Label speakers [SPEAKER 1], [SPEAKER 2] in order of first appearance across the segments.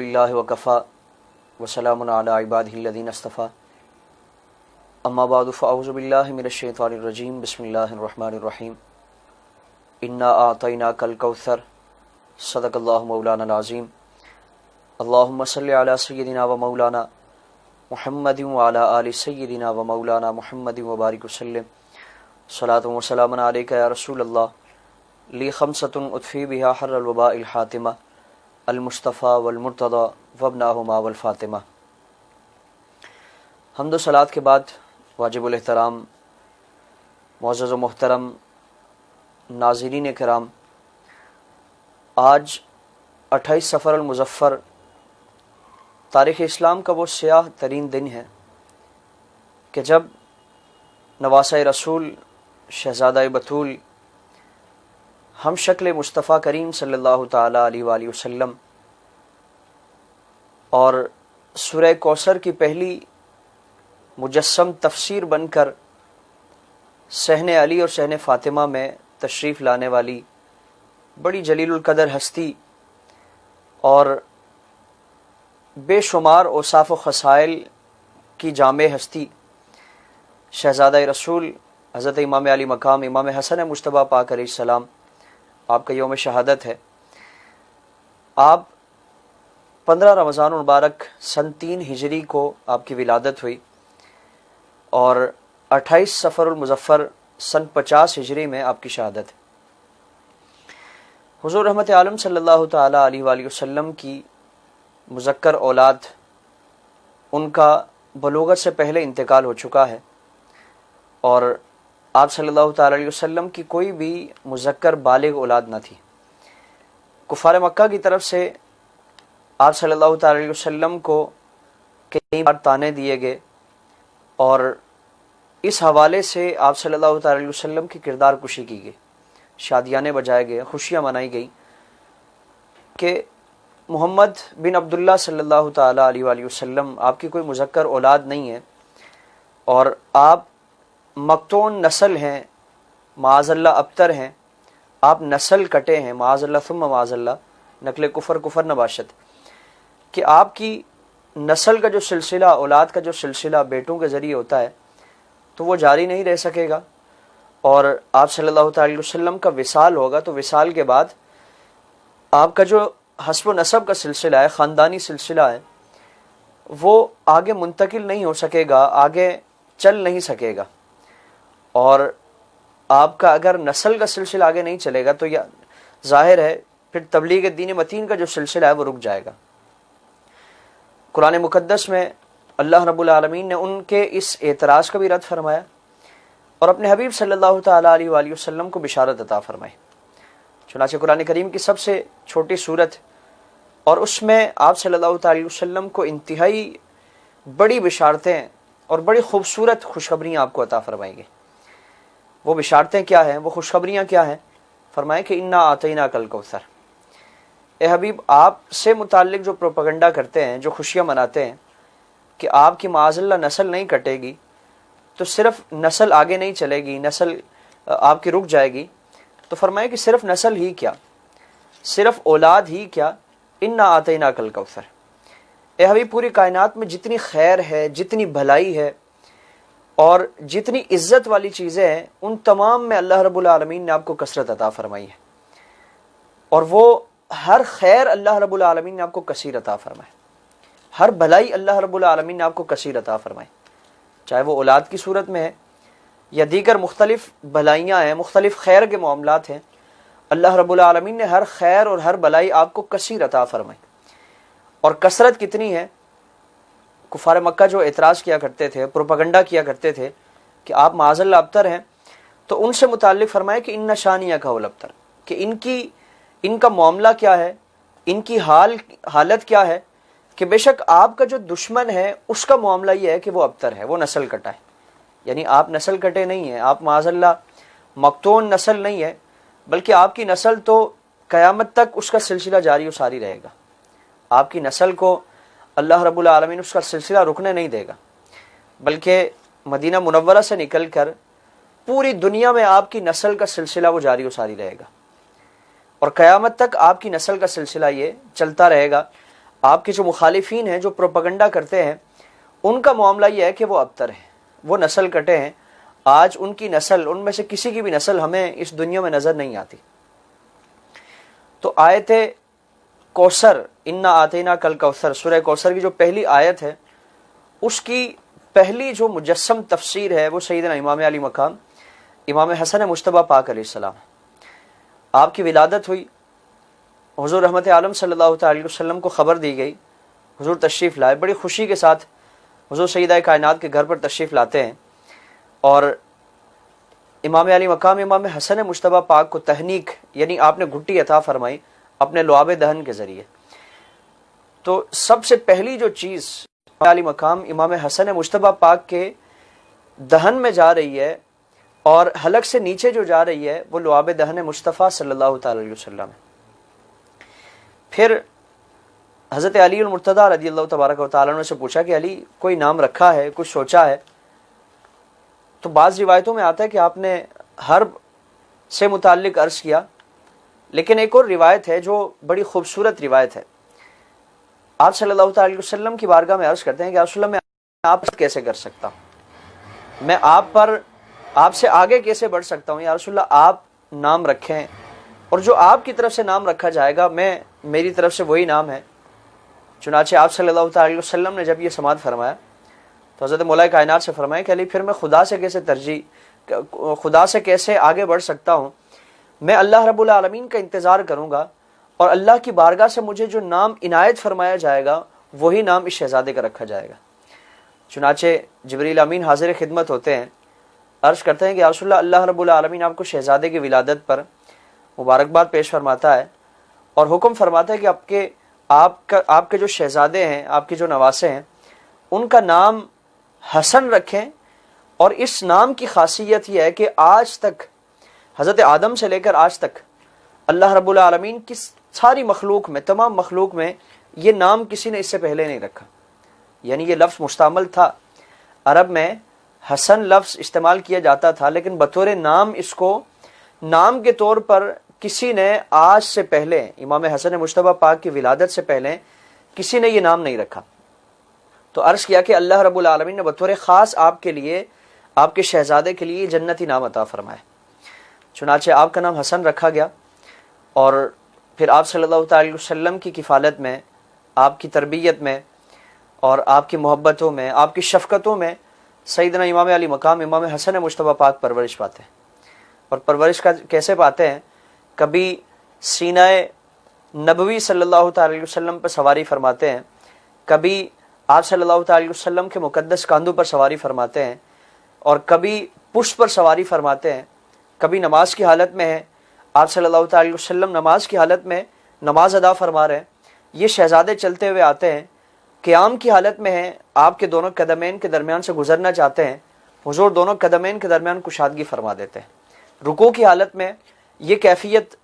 [SPEAKER 1] اللہ وکفا وسلام علی عبادہ الذین اصطفیٰ اما بعد فاعوذ باللہ من الشیطان الرجیم بسم اللہ الرحمن الرحیم انا اعطیناک الکوثر صدق اللہ مولانا العظیم اللہم صلی علی سیدنا و مولانا محمد وعلی آل سیدنا و مولانا محمد وبارک وسلم صلاۃ و سلام علیک یا رسول اللہ لی خمسۃ اطفی بہا حر الوباء الحاتمہ المصطفیٰ والمرتضی وابناہما والفاطمہ۔ حمد و صلوات کے بعد واجب الاحترام معزز و محترم ناظرین کرام، آج 28 صفر المظفر تاریخ اسلام کا وہ سیاہ ترین دن ہے کہ جب نواسۂ رسول شہزادہ بطول ہم شکل مصطفیٰ کریم صلی اللہ تعالیٰ علیہ وآلہ وسلم اور سورہ کوثر کی پہلی مجسم تفسیر بن کر صحن علی اور صحن فاطمہ میں تشریف لانے والی بڑی جلیل القدر ہستی اور بے شمار اوصاف و خصائل کی جامع ہستی شہزادہ رسول حضرت امام علی مقام امام حسن مجتبیٰ پاک علیہ السلام، آپ کا یوم شہادت ہے۔ آپ 15 رمضان المبارک سن 3 ہجری کو آپ کی ولادت ہوئی اور 28 صفر المظفر سن 50 ہجری میں آپ کی شہادت ہے۔ حضور رحمت عالم صلی اللہ تعالیٰ علیہ وآلہ وسلم کی مذکر اولاد، ان کا بلوغت سے پہلے انتقال ہو چکا ہے اور آپ صلی اللہ تعالیٰ علیہ وسلم کی کوئی بھی مذکر بالغ اولاد نہ تھی۔ کفار مکہ کی طرف سے آپ صلی اللہ تعالیٰ علیہ وسلم کو کئی بار طعنے دیے گئے اور اس حوالے سے آپ صلی اللہ تعالیٰ علیہ وسلم کی کردار کشی کی گئی، شادیانے بجائے گئے، خوشیاں منائی گئی کہ محمد بن عبداللہ صلی اللہ تعالیٰ علیہ وآلہ وسلم آپ کی کوئی مذکر اولاد نہیں ہے اور آپ مقتون نسل ہیں، معاذ اللہ ابتر ہیں، آپ نسل کٹے ہیں، معاذ اللہ ثم معاذ اللہ، نقل کفر نباشت، کہ آپ کی نسل کا جو سلسلہ، اولاد کا جو سلسلہ بیٹوں کے ذریعے ہوتا ہے تو وہ جاری نہیں رہ سکے گا، اور آپ صلی اللہ تعالی وسلم کا وصال ہوگا تو وصال کے بعد آپ کا جو حسب و نسب کا سلسلہ ہے، خاندانی سلسلہ ہے، وہ آگے منتقل نہیں ہو سکے گا، آگے چل نہیں سکے گا، اور آپ کا اگر نسل کا سلسلہ آگے نہیں چلے گا تو یہ ظاہر ہے پھر تبلیغ دین متین کا جو سلسلہ ہے وہ رک جائے گا۔ قرآن مقدس میں اللہ رب العالمین نے ان کے اس اعتراض کا بھی رد فرمایا اور اپنے حبیب صلی اللہ تعالیٰ علیہ وآلہ وسلم کو بشارت عطا فرمائی۔ چنانچہ قرآن کریم کی سب سے چھوٹی سورت اور اس میں آپ صلی اللہ تعالیٰ علیہ وسلم کو انتہائی بڑی بشارتیں اور بڑی خوبصورت خوشخبریاں آپ کو عطا فرمائی گئی۔ وہ بشارتیں کیا ہیں، وہ خوشخبریاں کیا ہیں؟ فرمائے کہ انا اعطیناک الکوثر۔ اے حبیب، آپ سے متعلق جو پروپیگنڈا کرتے ہیں، جو خوشیاں مناتے ہیں کہ آپ کی معاذ اللہ نسل نہیں کٹے گی، تو صرف نسل آگے نہیں چلے گی، نسل آپ کی رک جائے گی، تو فرمائے کہ صرف نسل ہی کیا، صرف اولاد ہی کیا، انا اعطیناک الکوثر۔ اے حبیب، پوری کائنات میں جتنی خیر ہے، جتنی بھلائی ہے اور جتنی عزت والی چیزیں ہیں، ان تمام میں اللہ رب العالمین نے آپ کو کثرت عطا فرمائی ہے، اور وہ ہر خیر اللہ رب العالمین نے آپ کو کثیر عطا فرمائی، ہر بھلائی اللہ رب العالمین نے آپ کو کثیر عطا فرمائی، چاہے وہ اولاد کی صورت میں ہے یا دیگر مختلف بھلائیاں ہیں، مختلف خیر کے معاملات ہیں، اللہ رب العالمین نے ہر خیر اور ہر بھلائی آپ کو کثیر عطا فرمائی۔ اور کثرت کتنی ہے؟ کفار مکہ جو اعتراض کیا کرتے تھے، پروپیگنڈا کیا کرتے تھے کہ آپ معاذ اللہ ابتر ہیں، تو ان سے متعلق فرمائے کہ ان شانیہ کا الابتر، کہ ان کا معاملہ کیا ہے، ان کی حالت کیا ہے، کہ بے شک آپ کا جو دشمن ہے اس کا معاملہ یہ ہے کہ وہ ابتر ہے، وہ نسل کٹا ہے، یعنی آپ نسل کٹے نہیں ہیں، آپ معاذ اللہ مقتون نسل نہیں ہے، بلکہ آپ کی نسل تو قیامت تک اس کا سلسلہ جاری و ساری رہے گا، آپ کی نسل کو اللہ رب العالمین اس کا سلسلہ رکنے نہیں دے گا، بلکہ مدینہ منورہ سے نکل کر پوری دنیا میں آپ کی نسل کا سلسلہ وہ جاری و ساری رہے گا، اور قیامت تک آپ کی نسل کا سلسلہ یہ چلتا رہے گا۔ آپ کے جو مخالفین ہیں، جو پروپیگنڈا کرتے ہیں، ان کا معاملہ یہ ہے کہ وہ ابتر ہیں، وہ نسل کٹے ہیں. آج ان کی نسل، ان میں سے کسی کی بھی نسل ہمیں اس دنیا میں نظر نہیں آتی. تو آیت کوثر، انا آتینا کل کوثر، سورہ کوثر کی جو پہلی آیت ہے، اس کی پہلی جو مجسم تفسیر ہے وہ سیدنا امام علی مقام امام حسن مجتبیٰ پاک علیہ السلام. آپ کی ولادت ہوئی، حضور رحمت عالم صلی اللہ تعالی وسلم کو خبر دی گئی، حضور تشریف لائے، بڑی خوشی کے ساتھ حضور سیدہ کائنات کے گھر پر تشریف لاتے ہیں، اور امام علی مقام امام حسن مجتبیٰ پاک کو تہنیک، یعنی آپ نے گھٹی عطا فرمائی اپنے لعاب دہن کے ذریعے. تو سب سے پہلی جو چیز امام علی مقام امام حسن مجتبیٰ پاک کے دہن میں جا رہی ہے اور حلق سے نیچے جو جا رہی ہے وہ لعاب دہن مصطفیٰ صلی اللہ تعالی علیہ وسلم ہے. پھر حضرت علی المرتضیٰ رضی اللہ تبارک و تعالیٰ عنہ سے پوچھا کہ علی کوئی نام رکھا ہے، کچھ سوچا ہے؟ تو بعض روایتوں میں آتا ہے کہ آپ نے حرب سے متعلق عرض کیا، لیکن ایک اور روایت ہے جو بڑی خوبصورت روایت ہے. آپ صلی اللہ تعالی وسلم کی بارگاہ میں عرض کرتے ہیں کہ رسول اللہ میں آپ کیسے کر سکتا ہوں، میں آپ سے آگے کیسے بڑھ سکتا ہوں، یا رسول اللہ آپ نام رکھیں، اور جو آپ کی طرف سے نام رکھا جائے گا میری طرف سے وہی نام ہے. چنانچہ آپ صلی اللہ تعالی وسلم نے جب یہ سماعت فرمایا تو حضرت مولا کائنات سے فرمایا کہ علی پھر میں خدا سے کیسے آگے بڑھ سکتا ہوں، میں اللہ رب العالمین کا انتظار کروں گا، اور اللہ کی بارگاہ سے مجھے جو نام عنایت فرمایا جائے گا وہی نام اس شہزادے کا رکھا جائے گا. چنانچہ جبریل امین حاضر خدمت ہوتے ہیں، عرض کرتے ہیں کہ یا رسول اللہ رب العالمین آپ کو شہزادے کی ولادت پر مبارکباد پیش فرماتا ہے اور حکم فرماتا ہے کہ آپ کے جو شہزادے ہیں، آپ کے جو نواسے ہیں، ان کا نام حسن رکھیں. اور اس نام کی خاصیت یہ ہے کہ آج تک حضرت آدم سے لے کر آج تک اللہ رب العالمین کی ساری مخلوق میں، تمام مخلوق میں یہ نام کسی نے اس سے پہلے نہیں رکھا. یعنی یہ لفظ مستعمل تھا، عرب میں حسن لفظ استعمال کیا جاتا تھا، لیکن بطور نام اس کو نام کے طور پر کسی نے آج سے پہلے، امام حسن مجتبیٰ پاک کی ولادت سے پہلے کسی نے یہ نام نہیں رکھا. تو عرض کیا کہ اللہ رب العالمین نے بطور خاص آپ کے لیے، آپ کے شہزادے کے لیے جنتی نام عطا فرمائے. چنانچہ آپ کا نام حسن رکھا گیا، اور پھر آپ صلی اللہ تعالی وسلم کی کفالت میں، آپ کی تربیت میں، اور آپ کی محبتوں میں، آپ کی شفقتوں میں سیدنا امام علی مقام امام حسن مجتبیٰ پاک پرورش پاتے ہیں. اور پرورش کا کیسے پاتے ہیں؟ کبھی سینہ نبوی صلی اللہ تعالی وسلم پر سواری فرماتے ہیں، کبھی آپ صلی اللہ تعالی وسلم کے مقدس کاندھوں پر سواری فرماتے ہیں، اور کبھی پشت پر سواری فرماتے ہیں. کبھی نماز کی حالت میں ہے، آپ صلی اللہ تعالی وسلم نماز کی حالت میں نماز ادا فرما رہے ہیں، یہ شہزادے چلتے ہوئے آتے ہیں. قیام کی حالت میں ہیں، آپ کے دونوں قدمین کے درمیان سے گزرنا چاہتے ہیں، حضور دونوں قدمین کے درمیان کشادگی فرما دیتے ہیں. رکوع کی حالت میں یہ کیفیت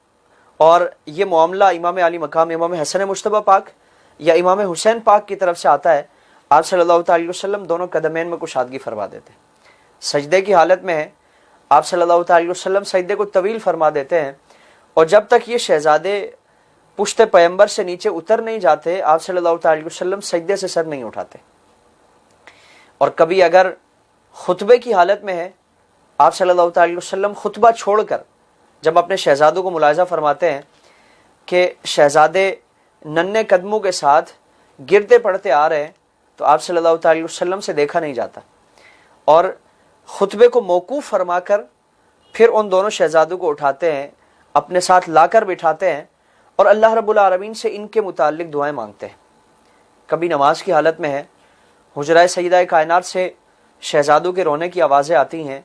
[SPEAKER 1] اور یہ معاملہ امام علی مقام امام حسن مجتبیٰ پاک یا امام حسین پاک کی طرف سے آتا ہے، آپ صلی اللہ تعالی وسلم دونوں قدمین میں کشادگی فرما دیتے ہیں. سجدے کی حالت میں ہے، آپ صلی اللہ تعالی وسلم سجدے کو طویل فرما دیتے ہیں، اور جب تک یہ شہزادے پشت پیمبر سے نیچے اتر نہیں جاتے آپ صلی اللہ تعالی وسلم سجدے سے سر نہیں اٹھاتے. اور کبھی اگر خطبے کی حالت میں ہے، آپ صلی اللہ تعالی وسلم خطبہ چھوڑ کر جب اپنے شہزادوں کو ملاحظہ فرماتے ہیں کہ شہزادے ننھے قدموں کے ساتھ گرتے پڑتے آ رہے ہیں، تو آپ صلی اللہ تعالی وسلم سے دیکھا نہیں جاتا، اور خطبے کو موقوف فرما کر پھر ان دونوں شہزادوں کو اٹھاتے ہیں، اپنے ساتھ لا کر بٹھاتے ہیں، اور اللہ رب العالمین سے ان کے متعلق دعائیں مانگتے ہیں. کبھی نماز کی حالت میں ہے، حجرہ سیدہ کائنات سے شہزادوں کے رونے کی آوازیں آتی ہیں،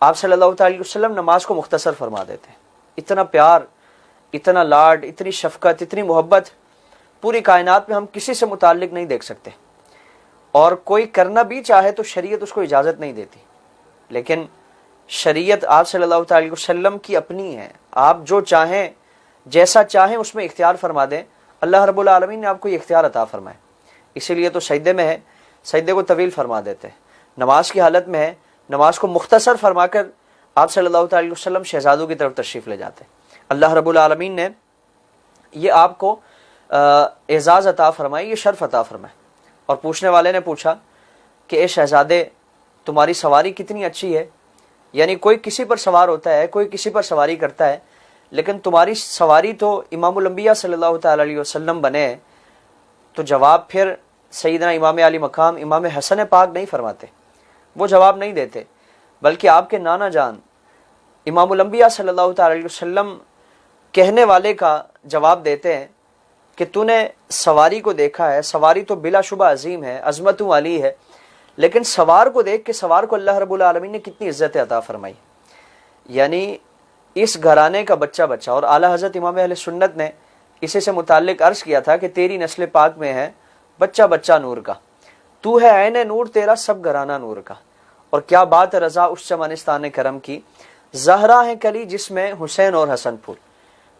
[SPEAKER 1] آپ صلی اللہ تعالی وسلم نماز کو مختصر فرما دیتے ہیں. اتنا پیار، اتنا لاڈ، اتنی شفقت، اتنی محبت پوری کائنات میں ہم کسی سے متعلق نہیں دیکھ سکتے، اور کوئی کرنا بھی چاہے تو شریعت اس کو اجازت نہیں دیتی. لیکن شریعت آپ صلی اللہ تعالی وسلم کی اپنی ہے، آپ جو چاہیں جیسا چاہیں اس میں اختیار فرما دیں. اللہ رب العالمین نے آپ کو یہ اختیار عطا فرمائے، اسی لیے تو سجدے میں ہے، سجدے کو طویل فرما دیتے ہیں. نماز کی حالت میں ہے، نماز کو مختصر فرما کر آپ صلی اللہ تعالی وسلم شہزادوں کی طرف تشریف لے جاتے ہیں. اللہ رب العالمین نے یہ آپ کو اعزاز عطا فرمائے، یہ شرف عطا فرمائے۔ اور پوچھنے والے نے پوچھا کہ اے شہزادے تمہاری سواری کتنی اچھی ہے، یعنی کوئی کسی پر سوار ہوتا ہے، کوئی کسی پر سواری کرتا ہے، لیکن تمہاری سواری تو امام الانبیاء صلی اللہ تعالی علیہ وسلم بنے۔ تو جواب پھر سیدنا امام علی مقام امام حسن پاک نہیں فرماتے، وہ جواب نہیں دیتے، بلکہ آپ کے نانا جان امام الانبیاء صلی اللہ تعالی علیہ وسلم کہنے والے کا جواب دیتے ہیں کہ تو نے سواری کو دیکھا ہے، سواری تو بلا شبہ عظیم ہے، عظمتوں والی ہے، لیکن سوار کو دیکھ کے سوار کو اللہ رب العالمین نے کتنی عزت عطا فرمائی۔ یعنی اس گھرانے کا بچہ اور اعلیٰ حضرت امام اہل سنت نے اسی سے متعلق عرض کیا تھا کہ تیری نسل پاک میں ہے بچہ نور کا، تو ہے عین نور، تیرا سب گھرانہ نور کا۔ اور کیا بات رضا اس چمنستان کرم کی، زہرا ہے کلی جس میں حسین اور حسن پھول۔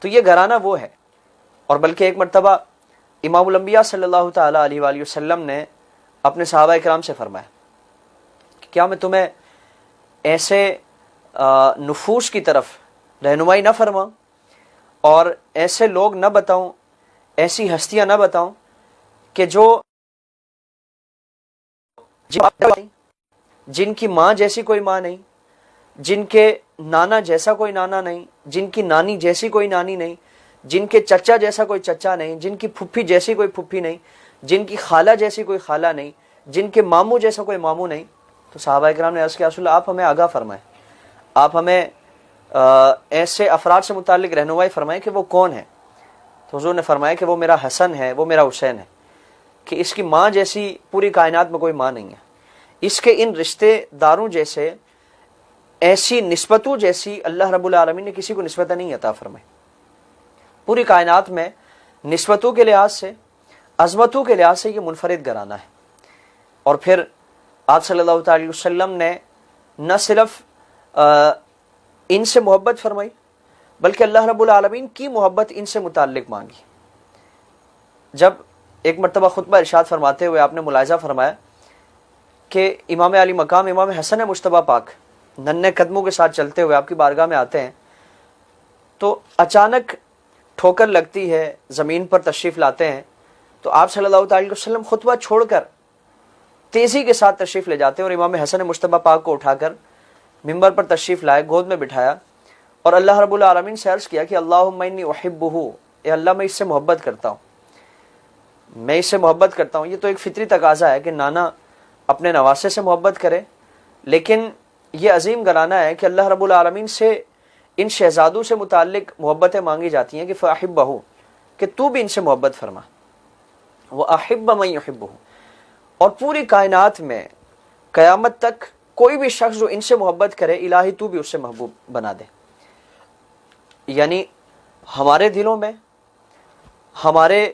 [SPEAKER 1] تو یہ گھرانہ وہ ہے۔ اور بلکہ ایک مرتبہ امام الانبیاء صلی اللہ تعالی علیہ وآلہ وسلم نے اپنے صحابہ کرام سے فرمایا کہ کیا میں تمہیں ایسے نفوس کی طرف رہنمائی نہ فرماؤں اور ایسے لوگ نہ بتاؤں، ایسی ہستیاں نہ بتاؤں کہ جن کی ماں جیسی کوئی ماں نہیں، جن کے نانا جیسا کوئی نانا نہیں، جن کی نانی جیسی کوئی نانی نہیں، جن کے چچا جیسا کوئی چچا نہیں، جن کی پھپھی جیسی کوئی پھپھی نہیں، جن کی خالہ جیسی کوئی خالہ نہیں، جن کے ماموں جیسا کوئی ماموں نہیں۔ تو صحابہ کرام نے عرض کیا رسول اللہ آپ ہمیں آگاہ فرمائیں، آپ ہمیں ایسے افراد سے متعلق رہنمائی فرمائیں کہ وہ کون ہیں۔ تو حضور نے فرمایا کہ وہ میرا حسن ہے، وہ میرا حسین ہے، کہ اس کی ماں جیسی پوری کائنات میں کوئی ماں نہیں ہے، اس کے ان رشتے داروں جیسے، ایسی نسبتوں جیسی اللہ رب العالمین نے کسی کو نسبت نہیں عطا فرمائی۔ پوری کائنات میں نسبتوں کے لحاظ سے، عظمتوں کے لحاظ سے یہ منفرد گھرانہ ہے۔ اور پھر آپ صلی اللہ تعالی وسلم نے نہ صرف ان سے محبت فرمائی بلکہ اللہ رب العالمین کی محبت ان سے متعلق مانگی۔ جب ایک مرتبہ خطبہ ارشاد فرماتے ہوئے آپ نے ملاحظہ فرمایا کہ امام علی مقام امام حسن مجتبیٰ پاک ننھے قدموں کے ساتھ چلتے ہوئے آپ کی بارگاہ میں آتے ہیں، تو اچانک ٹھوکر لگتی ہے، زمین پر تشریف لاتے ہیں، تو آپ صلی اللہ تعالی وسلم خطبہ چھوڑ کر تیزی کے ساتھ تشریف لے جاتے ہیں اور امام حسن مجتبیٰ پاک کو اٹھا کر ممبر پر تشریف لائے، گود میں بٹھایا اور اللہ رب العالمین سے عرض کیا کہ اللہم انی احبہ، اے اللہ میں اس سے محبت کرتا ہوں، میں اس سے محبت کرتا ہوں۔ یہ تو ایک فطری تقاضا ہے کہ نانا اپنے نواسے سے محبت کرے، لیکن یہ عظیم گھرانہ ہے کہ اللہ رب العالمین سے ان شہزادوں سے متعلق محبتیں مانگی جاتی ہیں کہ فاحبہ، کہ تو بھی ان سے محبت فرما، واحب من یحبہ۔ اور پوری کائنات میں قیامت تک کوئی بھی شخص جو ان سے محبت کرے، الہی تو بھی اس سے محبوب بنا دے۔ یعنی ہمارے دلوں میں، ہمارے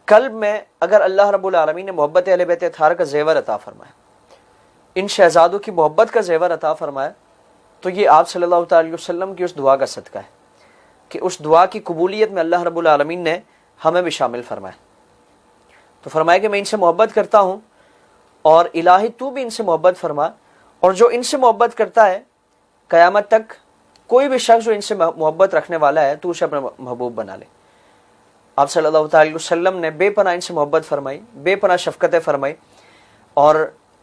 [SPEAKER 1] قلب میں اگر اللہ رب العالمین نے محبت اہل بیت اطہار کا زیور عطا فرمایا، ان شہزادوں کی محبت کا زیور عطا فرمایا، تو یہ آپ صلی اللہ تعالی وسلم کی اس دعا کا صدقہ ہے کہ اس دعا کی قبولیت میں اللہ رب العالمین نے ہمیں بھی شامل فرمایا۔ تو فرمایا کہ میں ان سے محبت کرتا ہوں اور الہی تو بھی ان سے محبت فرما، اور جو ان سے محبت کرتا ہے قیامت تک کوئی بھی شخص جو ان سے محبت رکھنے والا ہے تو اسے اپنا محبوب بنا لے۔ آپ صلی اللہ تعالی وسلم نے بے پناہ ان سے محبت فرمائی، بے پناہ شفقتیں فرمائی، اور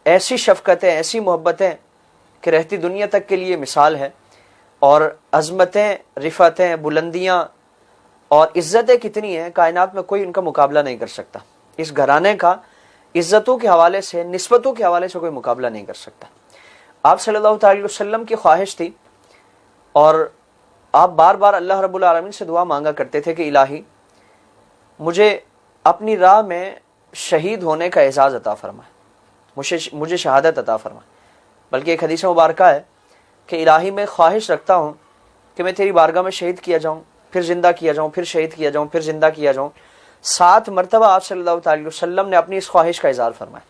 [SPEAKER 1] ایسی شفقتیں، ایسی محبتیں کہ رہتی دنیا تک کے لیے مثال ہے۔ اور عظمتیں، رفعتیں، بلندیاں اور عزتیں کتنی ہیں، کائنات میں کوئی ان کا مقابلہ نہیں کر سکتا۔ اس گھرانے کا عزتوں کے حوالے سے، نسبتوں کے حوالے سے کوئی مقابلہ نہیں کر سکتا۔ آپ صلی اللہ تعالی وسلم کی خواہش تھی اور آپ بار بار اللہ رب العالمین سے دعا مانگا کرتے تھے کہ الہی مجھے اپنی راہ میں شہید ہونے کا اعزاز عطا فرما، مجھے شہادت عطا فرما۔ بلکہ ایک حدیث مبارکہ ہے کہ الہی میں خواہش رکھتا ہوں کہ میں تیری بارگاہ میں شہید کیا جاؤں، پھر زندہ کیا جاؤں، پھر شہید کیا جاؤں، پھر زندہ کیا جاؤں۔ 7 مرتبہ آپ صلی اللہ تعالی وسلم نے اپنی اس خواہش کا اظہار فرمایا۔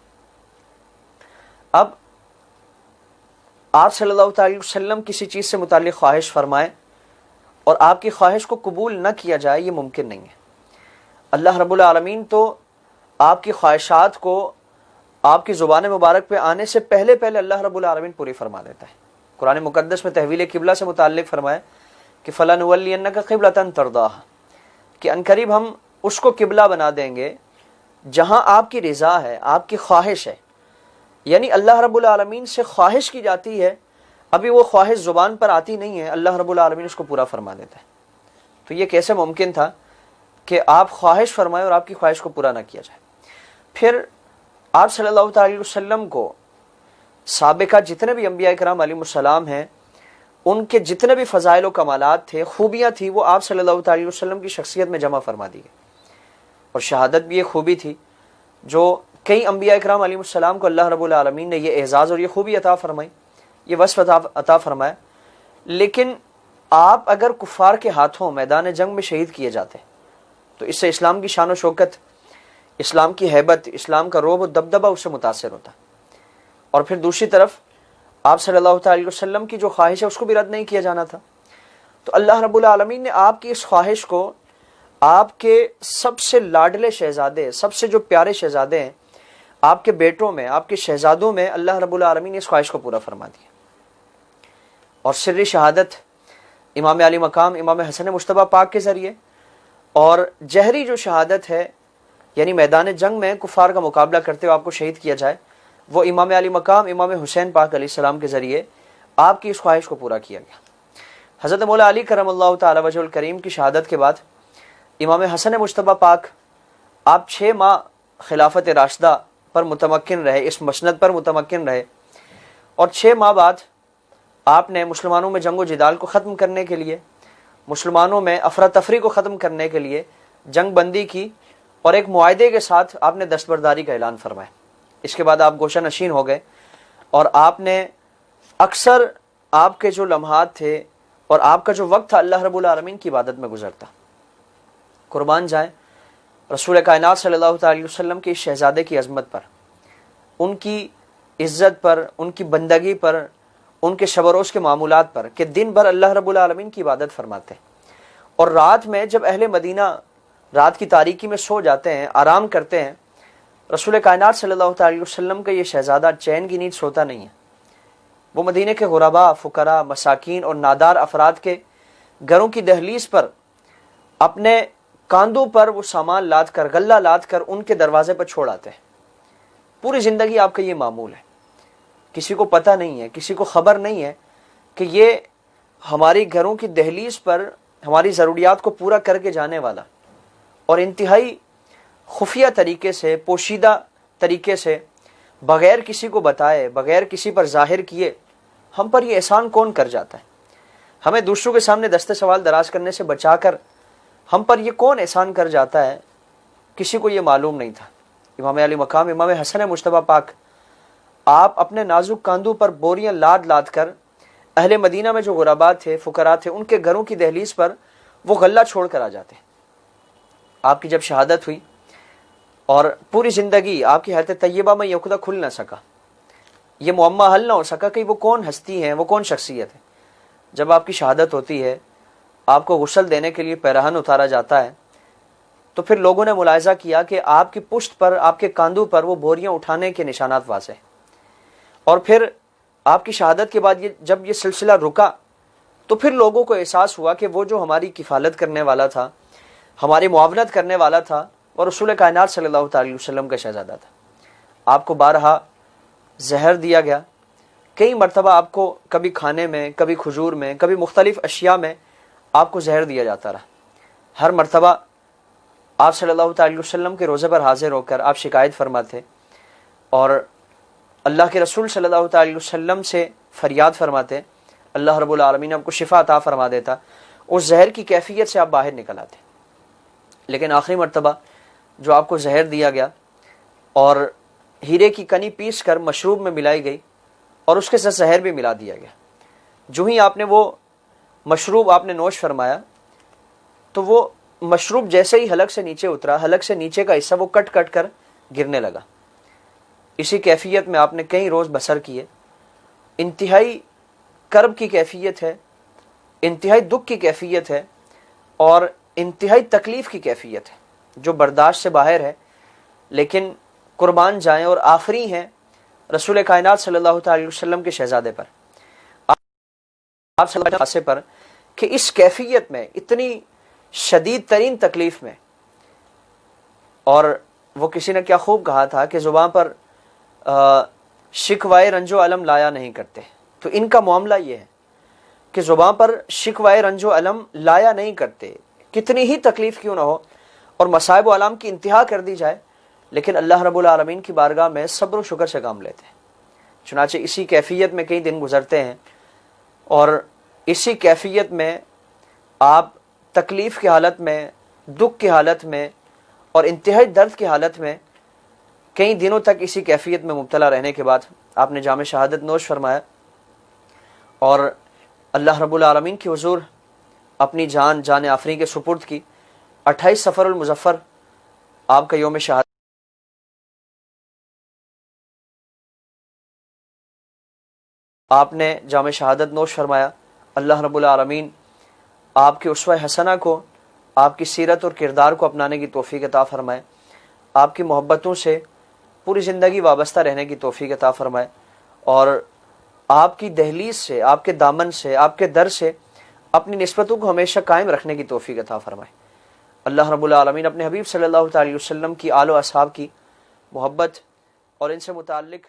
[SPEAKER 1] اب آپ صلی اللہ تعالی وسلم کسی چیز سے متعلق خواہش فرمائیں اور آپ کی خواہش کو قبول نہ کیا جائے، یہ ممکن نہیں ہے۔ اللہ رب العالمین تو آپ کی خواہشات کو آپ کی زبان مبارک پہ آنے سے پہلے اللہ رب العالمین پوری فرما دیتا ہے۔ قرآن مقدس میں تحویل قبلہ سے متعلق فرمایا کہ فَلَنُوَلِّيَنَّكَ قِبْلَةً تَرْضَاهَا، کہ عنقریب ہم اس کو قبلہ بنا دیں گے جہاں آپ کی رضا ہے، آپ کی خواہش ہے. یعنی اللہ رب العالمین سے خواہش کی جاتی ہے، ابھی وہ خواہش زبان پر آتی نہیں ہے، اللہ رب العالمین اس کو پورا فرما دیتا ہے. تو یہ کیسے ممکن تھا کہ آپ خواہش فرمائیں اور آپ کی خواہش کو پورا نہ کیا جائے؟ پھر آپ صلی اللہ تعالی وسلم کو سابقہ جتنے بھی انبیاء کرام علیہ السلام ہیں، ان کے جتنے بھی فضائل و کمالات تھے، خوبیاں تھیں، وہ آپ صلی اللہ تعالی وسلم کی شخصیت میں جمع فرما دی گئی. اور شہادت بھی ایک خوبی تھی جو کئی انبیاء کرام علیہ السلام کو اللہ رب العالمین نے یہ اعزاز اور یہ خوبی عطا فرمائی، یہ وصف عطا فرمایا. لیکن آپ اگر کفار کے ہاتھوں میدان جنگ میں شہید کیے جاتے تو اس سے اسلام کی شان و شوکت، اسلام کی ہیبت، اسلام کا رعب و دبدبہ اس سے متاثر ہوتا. اور پھر دوسری طرف آپ صلی اللہ تعالی وسلم کی جو خواہش ہے اس کو بھی رد نہیں کیا جانا تھا. تو اللہ رب العالمین نے آپ کی اس خواہش کو آپ کے سب سے لاڈلے شہزادے، سب سے جو پیارے شہزادے ہیں، آپ کے بیٹوں میں، آپ کے شہزادوں میں اللہ رب العالمین نے اس خواہش کو پورا فرما دیا. اور سری شہادت امام علی مقام امام حسن مجتبیٰ پاک کے ذریعے، اور جہری جو شہادت ہے یعنی میدان جنگ میں کفار کا مقابلہ کرتے ہوئے آپ کو شہید کیا جائے، وہ امام علی مقام امام حسین پاک علیہ السلام کے ذریعے آپ کی اس خواہش کو پورا کیا گیا. حضرت مولا علی کرم اللہ تعالی وجہ الکریم کی شہادت کے بعد امام حسن مجتبیٰ پاک آپ 6 ماہ خلافت راشدہ پر متمکن رہے، اس مسند پر متمکن رہے. اور 6 ماہ بعد آپ نے مسلمانوں میں جنگ و جدال کو ختم کرنے کے لیے، مسلمانوں میں افراتفری کو ختم کرنے کے لیے جنگ بندی کی، اور ایک معاہدے کے ساتھ آپ نے دستبرداری کا اعلان فرمایا. اس کے بعد آپ گوشہ نشین ہو گئے، اور آپ نے اکثر آپ کے جو لمحات تھے اور آپ کا جو وقت تھا اللہ رب العالمین کی عبادت میں گزرتا. قربان جائیں رسول کائنات صلی اللہ تعالی وسلم کے اس شہزادے کی عظمت پر، ان کی عزت پر، ان کی بندگی پر، ان کے شب و روز کے معمولات پر کہ دن بھر اللہ رب العالمین کی عبادت فرماتے ہیں، اور رات میں جب اہل مدینہ رات کی تاریکی میں سو جاتے ہیں، آرام کرتے ہیں، رسول کائنات صلی اللہ تعالی وسلم کا یہ شہزادہ چین کی نیند سوتا نہیں ہے. وہ مدینے کے غرباء، فقراء، مساکین اور نادار افراد کے گھروں کی دہلیز پر اپنے کاندھوں پر وہ سامان لاد کر، غلہ لاد کر ان کے دروازے پر چھوڑ آتے ہیں. پوری زندگی آپ کا یہ معمول ہے. کسی کو پتہ نہیں ہے، کسی کو خبر نہیں ہے کہ یہ ہماری گھروں کی دہلیز پر ہماری ضروریات کو پورا کر کے جانے والا، اور انتہائی خفیہ طریقے سے، پوشیدہ طریقے سے، بغیر کسی کو بتائے، بغیر کسی پر ظاہر کیے ہم پر یہ احسان کون کر جاتا ہے؟ ہمیں دوسروں کے سامنے دست سوال دراز کرنے سے بچا کر ہم پر یہ کون احسان کر جاتا ہے؟ کسی کو یہ معلوم نہیں تھا. امام علی مقام امام حسن مجتبیٰ پاک آپ اپنے نازک کاندھوں پر بوریاں لاد لاد کر اہل مدینہ میں جو غرباء تھے، فقراء تھے، ان کے گھروں کی دہلیز پر وہ غلہ چھوڑ کر آ جاتے. آپ کی جب شہادت ہوئی اور پوری زندگی آپ کی حیات طیبہ میں یہ عقدہ کھل نہ سکا، یہ معمہ حل نہ ہو سکا کہ وہ کون ہستی ہیں، وہ کون شخصیت ہے. جب آپ کی شہادت ہوتی ہے، آپ کو غسل دینے کے لیے پیرہن اتارا جاتا ہے، تو پھر لوگوں نے ملاحظہ کیا کہ آپ کی پشت پر، آپ کے کاندھوں پر وہ بوریاں اٹھانے کے نشانات واضح ہیں. اور پھر آپ کی شہادت کے بعد جب یہ سلسلہ رکا تو پھر لوگوں کو احساس ہوا کہ وہ جو ہماری کفالت کرنے والا تھا، ہماری معاونت کرنے والا تھا، اور رسول کائنات صلی اللہ تعالی وسلم کا شہزادہ تھا. آپ کو بارہا زہر دیا گیا، کئی مرتبہ آپ کو کبھی کھانے میں، کبھی کھجور میں، کبھی مختلف اشیاء میں آپ کو زہر دیا جاتا رہا. ہر مرتبہ آپ صلی اللہ تعالی وسلم کے روزے پر حاضر ہو کر آپ شکایت فرماتے اور اللہ کے رسول صلی اللہ تعالی وسلم سے فریاد فرماتے، اللہ رب العالمین آپ کو شفا عطا فرما دیتا، اس زہر کی کیفیت سے آپ باہر نکل آتے. لیکن آخری مرتبہ جو آپ کو زہر دیا گیا اور ہیرے کی کنی پیس کر مشروب میں ملائی گئی اور اس کے ساتھ زہر بھی ملا دیا گیا، جو ہی آپ نے وہ مشروب آپ نے نوش فرمایا تو وہ مشروب جیسے ہی حلق سے نیچے اترا، حلق سے نیچے کا حصہ وہ کٹ کٹ کر گرنے لگا. اسی کیفیت میں آپ نے کئی روز بسر کیے. انتہائی کرب کی کیفیت ہے، انتہائی دکھ کی کیفیت ہے، اور انتہائی تکلیف کی کیفیت ہے جو برداشت سے باہر ہے. لیکن قربان جائیں اور آفری ہیں رسول کائنات صلی اللہ تعالی وسلم کے شہزادے پر، آپ صلی اللہ علیہ وسلم پر، کہ اس کیفیت میں، اتنی شدید ترین تکلیف میں اور وہ کسی نے کیا خوب کہا تھا کہ زبان پر شکوائے رنج و علم لایا نہیں کرتے. تو ان کا معاملہ یہ ہے کہ زبان پر شکوائے رنج و علم لایا نہیں کرتے، کتنی ہی تکلیف کیوں نہ ہو اور مصائب و علام کی انتہا کر دی جائے، لیکن اللہ رب العالمین کی بارگاہ میں صبر و شکر سے کام لیتے ہیں. چنانچہ اسی کیفیت میں کئی دن گزرتے ہیں اور اسی کیفیت میں آپ تکلیف کی حالت میں، دکھ کی حالت میں اور انتہائی درد کی حالت میں کئی دنوں تک اسی کیفیت میں مبتلا رہنے کے بعد آپ نے جام شہادت نوش فرمایا اور اللہ رب العالمین کی حضور اپنی جان آفریں کے سپرد کی. 28 صفر المظفر آپ کا یوم شہادت. آپ نے جام شہادت نوش فرمایا. اللہ رب العالمین آپ کے اسوہ حسنہ کو، آپ کی سیرت اور کردار کو اپنانے کی توفیق عطا فرمائے، آپ کی محبتوں سے پوری زندگی وابستہ رہنے کی توفیق عطا فرمائے اور آپ کی دہلیز سے، آپ کے دامن سے، آپ کے در سے اپنی نسبتوں کو ہمیشہ قائم رکھنے کی توفیق عطا فرمائے. اللہ رب العالمین اپنے حبیب صلی اللہ تعالی وسلم کی آل و اصحاب کی محبت اور ان سے متعلق